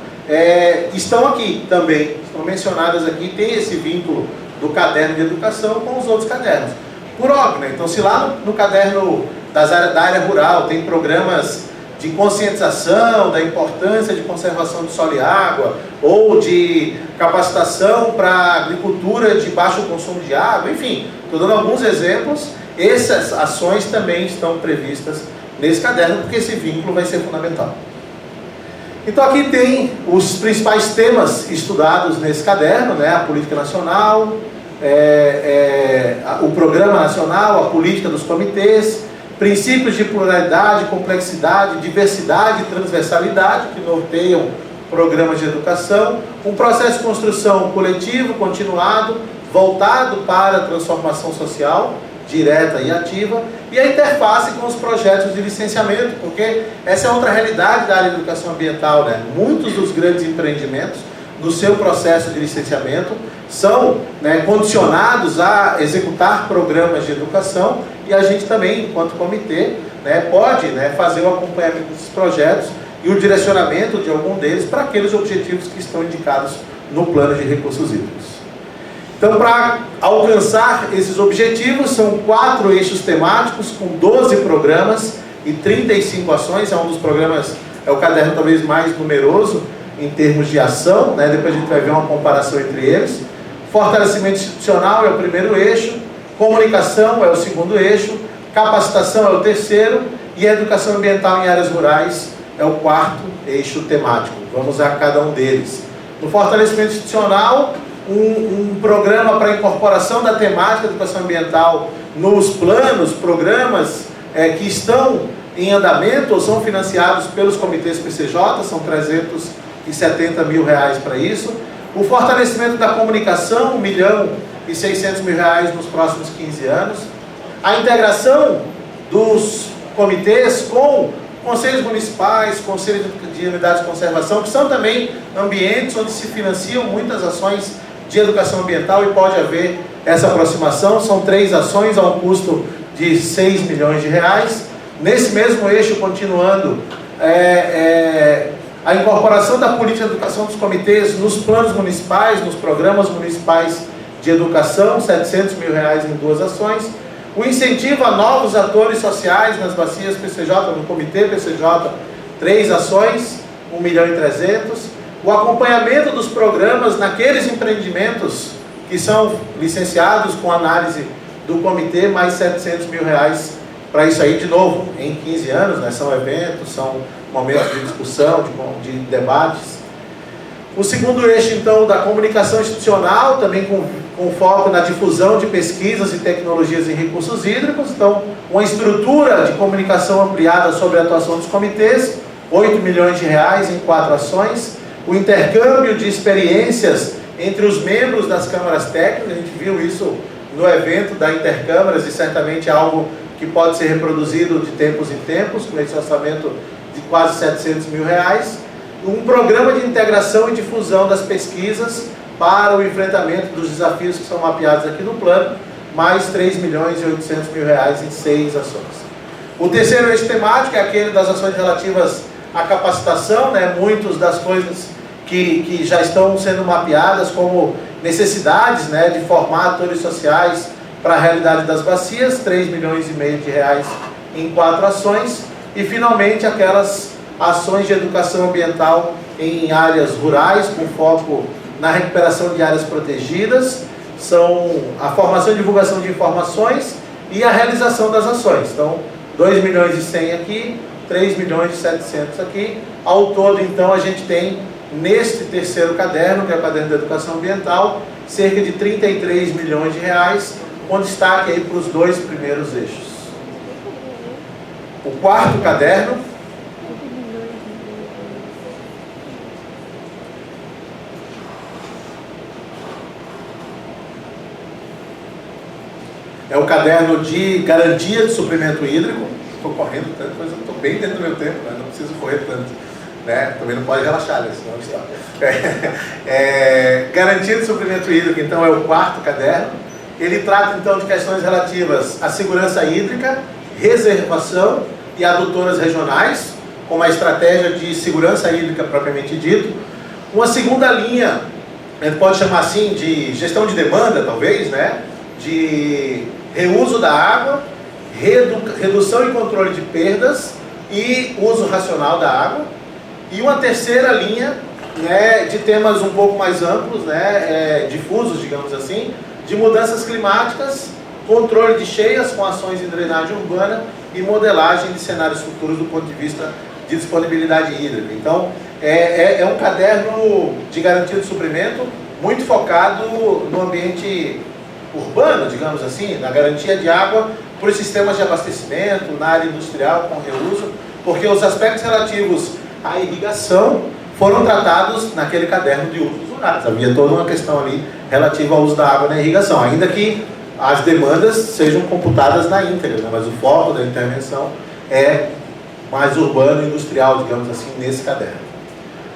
S5: estão aqui também, estão mencionadas aqui, tem esse vínculo do caderno de educação com os outros cadernos. Por óbvio, né? Então, se lá no caderno da área rural tem programas de conscientização da importância de conservação de solo e água, ou de capacitação para agricultura de baixo consumo de água, enfim, estou dando alguns exemplos, essas ações também estão previstas nesse caderno, porque esse vínculo vai ser fundamental. Então aqui tem os principais temas estudados nesse caderno, né? A política nacional, o programa nacional, a política dos comitês, princípios de pluralidade, complexidade, diversidade e transversalidade que norteiam programas de educação, um processo de construção coletivo, continuado, voltado para a transformação social, direta e ativa, e a interface com os projetos de licenciamento, porque essa é outra realidade da área de educação ambiental, né? Muitos dos grandes empreendimentos, no seu processo de licenciamento, são, né, condicionados a executar programas de educação, e a gente também, enquanto comitê, né, pode, né, fazer o acompanhamento desses projetos e o direcionamento de algum deles para aqueles objetivos que estão indicados no plano de recursos hídricos. Então, para alcançar esses objetivos, são 4 eixos temáticos, com 12 programas e 35 ações. É um dos programas, é o caderno talvez mais numeroso em termos de ação, né? Depois a gente vai ver uma comparação entre eles. Fortalecimento institucional é o primeiro eixo, comunicação é o segundo eixo, capacitação é o terceiro, e a educação ambiental em áreas rurais é o 4º eixo temático. Vamos a cada um deles. No fortalecimento institucional, um programa para a incorporação da temática da educação ambiental nos planos, programas que estão em andamento ou são financiados pelos comitês PCJ, são 370 mil reais para isso. O fortalecimento da comunicação, 1.600.000 reais nos próximos 15 anos. A integração dos comitês com conselhos municipais, conselhos de unidades de conservação, que são também ambientes onde se financiam muitas ações de educação ambiental, e pode haver essa aproximação. São 3 ações a um custo de 6 milhões de reais. Nesse mesmo eixo, continuando, a incorporação da política de educação dos comitês nos planos municipais, nos programas municipais de educação, 700 mil reais em 2 ações. O incentivo a novos atores sociais nas bacias PCJ, no comitê PCJ, 3 ações, 1.300.000. O acompanhamento dos programas naqueles empreendimentos que são licenciados com análise do comitê, mais 700 mil reais para isso aí, de novo, em 15 anos, né? São eventos, são momentos de discussão, de debates. O segundo eixo, então, da comunicação institucional, também com foco na difusão de pesquisas e tecnologias em recursos hídricos. Então, uma estrutura de comunicação ampliada sobre a atuação dos comitês, 8 milhões de reais em 4 ações. O intercâmbio de experiências entre os membros das câmaras técnicas, a gente viu isso no evento da Intercâmaras, e certamente é algo que pode ser reproduzido de tempos em tempos, com esse orçamento de quase 700 mil reais. Um programa de integração e difusão das pesquisas para o enfrentamento dos desafios que são mapeados aqui no plano, mais R$3.800.000 em 6 ações. O terceiro eixo temático é aquele das ações relativas à capacitação, né? Muitas das coisas que já estão sendo mapeadas como necessidades, né, de formar atores sociais para a realidade das bacias, R$3,5 milhões em 4 ações, e finalmente aquelas ações de educação ambiental em áreas rurais, com foco na recuperação de áreas protegidas, são a formação e divulgação de informações e a realização das ações. Então, R$2,1 milhões aqui, R$3,7 milhões aqui. Ao todo, então, a gente tem, neste terceiro caderno, que é o caderno de educação ambiental, cerca de R$33 milhões, com destaque aí para os 2 primeiros eixos. O quarto caderno é o caderno de garantia de suprimento hídrico. Estou correndo tanto, mas eu estou bem dentro do meu tempo, né? Não preciso correr tanto, né? Também não pode relaxar, né? Senão está. Garantia de suprimento hídrico, então, é o quarto caderno. Ele trata, então, de questões relativas à segurança hídrica, reservação e adutoras regionais, como a estratégia de segurança hídrica propriamente dito. Uma segunda linha, a gente pode chamar assim, de gestão de demanda, talvez, né? De reuso da água, redução e controle de perdas e uso racional da água. E uma terceira linha, né, de temas um pouco mais amplos, né, difusos, digamos assim, de mudanças climáticas, controle de cheias com ações em drenagem urbana e modelagem de cenários futuros do ponto de vista de disponibilidade hídrica. Então, é um caderno de garantia de suprimento muito focado no ambiente urbano, digamos assim, na garantia de água para os sistemas de abastecimento, na área industrial com reuso, porque os aspectos relativos à irrigação foram tratados naquele caderno de usos rurais. Havia toda uma questão ali relativa ao uso da água na irrigação, ainda que as demandas sejam computadas na íntegra, né? Mas o foco da intervenção é mais urbano e industrial, digamos assim, nesse caderno.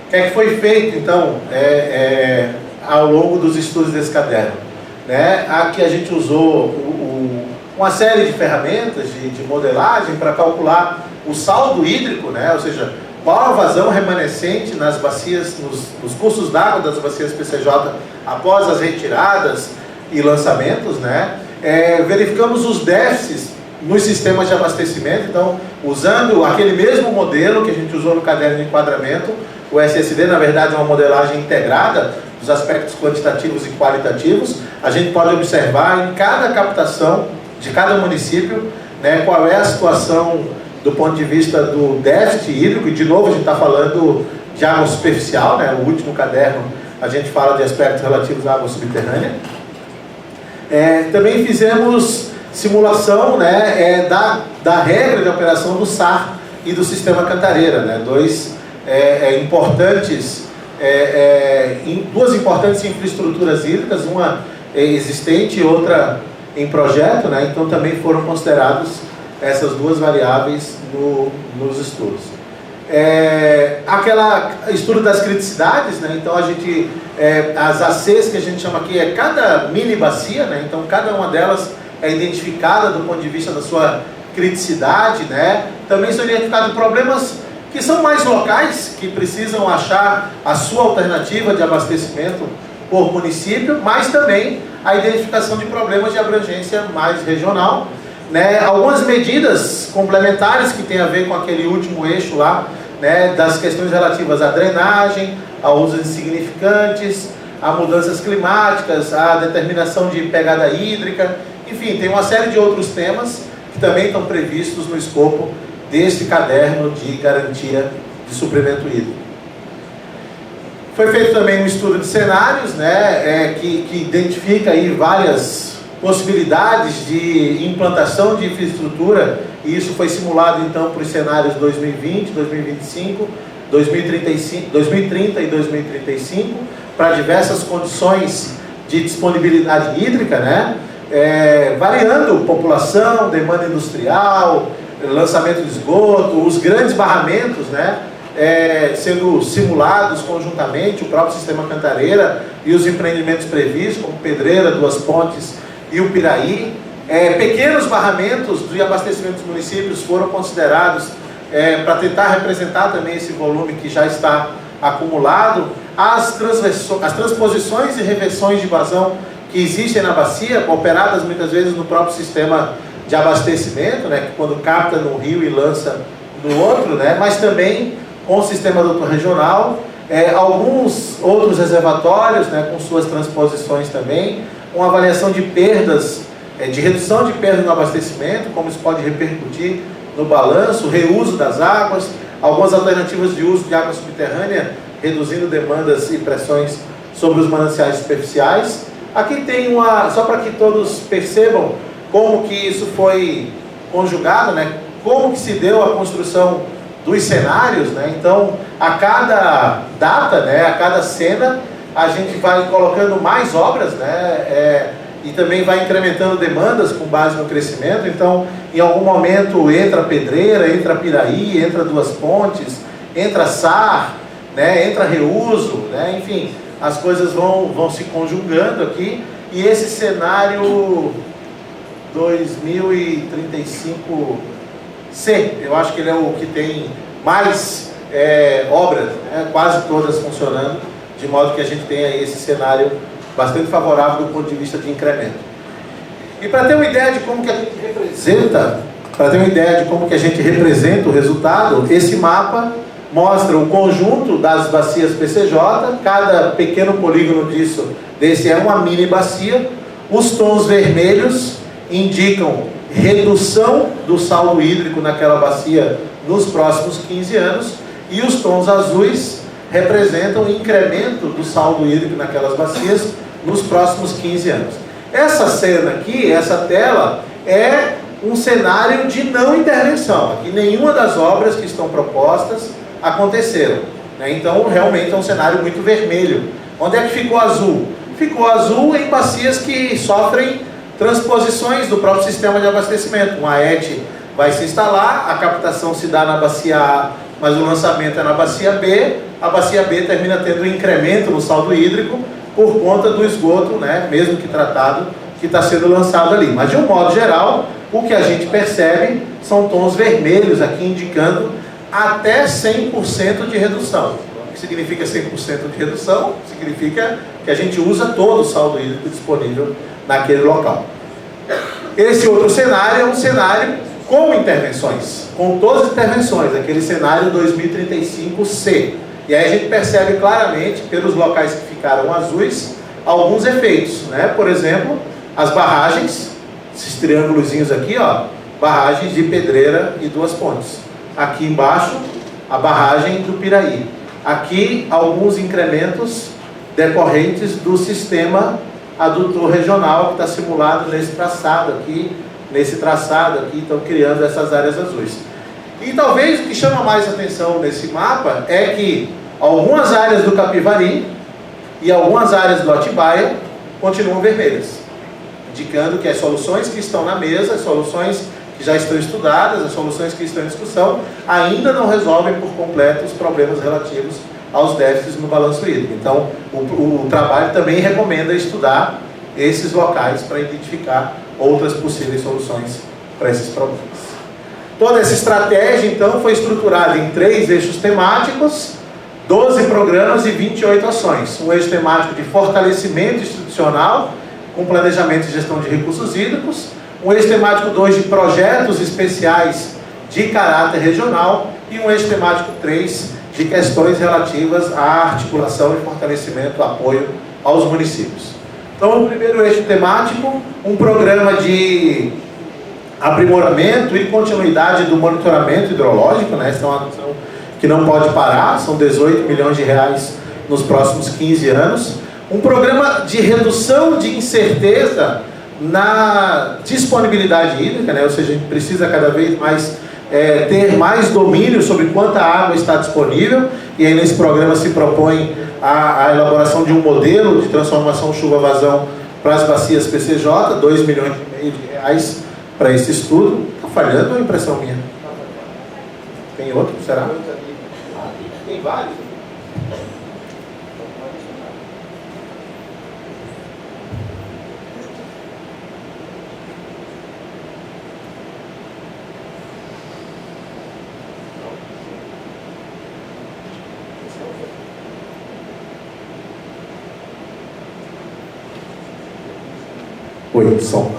S5: O que é que foi feito, então, ao longo dos estudos desse caderno? Né? Aqui a gente usou uma série de ferramentas de modelagem para calcular o saldo hídrico, né? Ou seja, qual a vazão remanescente nas bacias, nos cursos d'água das bacias PCJ após as retiradas e lançamentos, né? Verificamos os déficits nos sistemas de abastecimento. Então, usando aquele mesmo modelo que a gente usou no caderno de enquadramento, o SSD, na verdade, é uma modelagem integrada dos aspectos quantitativos e qualitativos. A gente pode observar em cada captação de cada município, né, qual é a situação do ponto de vista do déficit hídrico, e de novo a gente está falando de água superficial, né, o último caderno a gente fala de aspectos relativos à água subterrânea. Também fizemos simulação, né, da regra de operação do SAR e do sistema Cantareira, né, duas importantes infraestruturas hídricas, uma existente e outra em projeto, né? Então também foram considerados essas duas variáveis nos estudos. Aquela estudo das criticidades, né? Então a gente, as ACs que a gente chama aqui, cada mini bacia, né? Então cada uma delas é identificada do ponto de vista da sua criticidade, né? Também são identificados problemas que são mais locais, que precisam achar a sua alternativa de abastecimento por município, mas também a identificação de problemas de abrangência mais regional, né? Algumas medidas complementares que têm a ver com aquele último eixo lá, né? Das questões relativas à drenagem, a usos insignificantes, a mudanças climáticas, a determinação de pegada hídrica, enfim, tem uma série de outros temas que também estão previstos no escopo deste caderno de garantia de suprimento hídrico. Foi feito também um estudo de cenários, né, que identifica aí várias possibilidades de implantação de infraestrutura, e isso foi simulado então para os cenários 2020, 2025, 2030 e 2035, para diversas condições de disponibilidade hídrica, né, variando população, demanda industrial, lançamento de esgoto, os grandes barramentos, né, sendo simulados conjuntamente, o próprio sistema Cantareira e os empreendimentos previstos, como Pedreira, Duas Pontes e o Piraí. Pequenos barramentos de abastecimento dos municípios foram considerados para tentar representar também esse volume que já está acumulado. As transposições e reversões de vazão que existem na bacia, operadas muitas vezes no próprio sistema de abastecimento, né, que quando capta no rio e lança no outro, né, mas também com o sistema adutor regional, alguns outros reservatórios, né, com suas transposições também, uma avaliação de perdas, de redução de perdas no abastecimento, como isso pode repercutir no balanço, reuso das águas, algumas alternativas de uso de água subterrânea, reduzindo demandas e pressões sobre os mananciais superficiais. Aqui tem só para que todos percebam como que isso foi conjugado, né? Como que se deu a construção dos cenários, né? Então, a cada data, né? A cada cena, a gente vai colocando mais obras, né? E também vai incrementando demandas com base no crescimento. Então, em algum momento entra Pedreira, entra Piraí, entra Duas Pontes, entra SAR, né? Entra reuso, né? Enfim, as coisas vão se conjugando aqui. E esse cenário 2035C, eu acho que ele é o que tem mais obras, né? Quase todas funcionando, de modo que a gente tenha esse cenário bastante favorável do ponto de vista de incremento. E para ter uma ideia de como que a gente representa, o resultado, esse mapa mostra o conjunto das bacias PCJ, cada pequeno polígono desse é uma mini bacia. Os tons vermelhos indicam redução do saldo hídrico naquela bacia nos próximos 15 anos, e os tons azuis representam o incremento do saldo hídrico naquelas bacias nos próximos 15 anos. Essa cena aqui, essa tela, é um cenário de não intervenção. Aqui nenhuma das obras que estão propostas aconteceram, né? Então realmente é um cenário muito vermelho. Onde é que ficou azul? Ficou azul em bacias que sofrem transposições do próprio sistema de abastecimento. Uma AET vai se instalar, a captação se dá na bacia A, mas o lançamento é na bacia B. A bacia B termina tendo um incremento no saldo hídrico por conta do esgoto, né, mesmo que tratado, que está sendo lançado ali. Mas de um modo geral, o que a gente percebe são tons vermelhos aqui indicando até 100% de redução. O que significa 100% de redução? Significa que a gente usa todo o saldo hídrico disponível naquele local. Esse outro cenário é um cenário com intervenções, com todas as intervenções, aquele cenário 2035C. E aí a gente percebe claramente, pelos locais que ficaram azuis, alguns efeitos, né? Por exemplo, as barragens, esses triângulozinhos aqui, ó, barragens de Pedreira e Duas Pontes. Aqui embaixo, a barragem do Piraí. Aqui, alguns incrementos decorrentes do sistema adutor regional que está simulado nesse traçado aqui, estão criando essas áreas azuis. E talvez o que chama mais atenção nesse mapa é que algumas áreas do Capivari e algumas áreas do Atibaia continuam vermelhas, indicando que as soluções que estão na mesa, as soluções que já estão estudadas, as soluções que estão em discussão, ainda não resolvem por completo os problemas relativos aos déficits no balanço hídrico. Então, o trabalho também recomenda estudar esses locais para identificar outras possíveis soluções para esses problemas. Toda essa estratégia, então, foi estruturada em 3 eixos temáticos, 12 programas e 28 ações. Um eixo temático de fortalecimento institucional, com planejamento e gestão de recursos hídricos. Um eixo temático 2 de projetos especiais de caráter regional. E um eixo temático 3 de questões relativas à articulação e fortalecimento, apoio aos municípios. Então, o primeiro eixo temático, um programa de aprimoramento e continuidade do monitoramento hidrológico, né? Essa é uma ação que não pode parar, são 18 milhões de reais nos próximos 15 anos. Um programa de redução de incerteza na disponibilidade hídrica, né? Ou seja, a gente precisa cada vez mais ter mais domínio sobre quanta água está disponível, e aí nesse programa se propõe a elaboração de um modelo de transformação chuva-vazão para as bacias PCJ, 2,5 milhões de reais para esse estudo. Está falhando ou é impressão minha? Tem outro? Será? tem vários. Oi, som.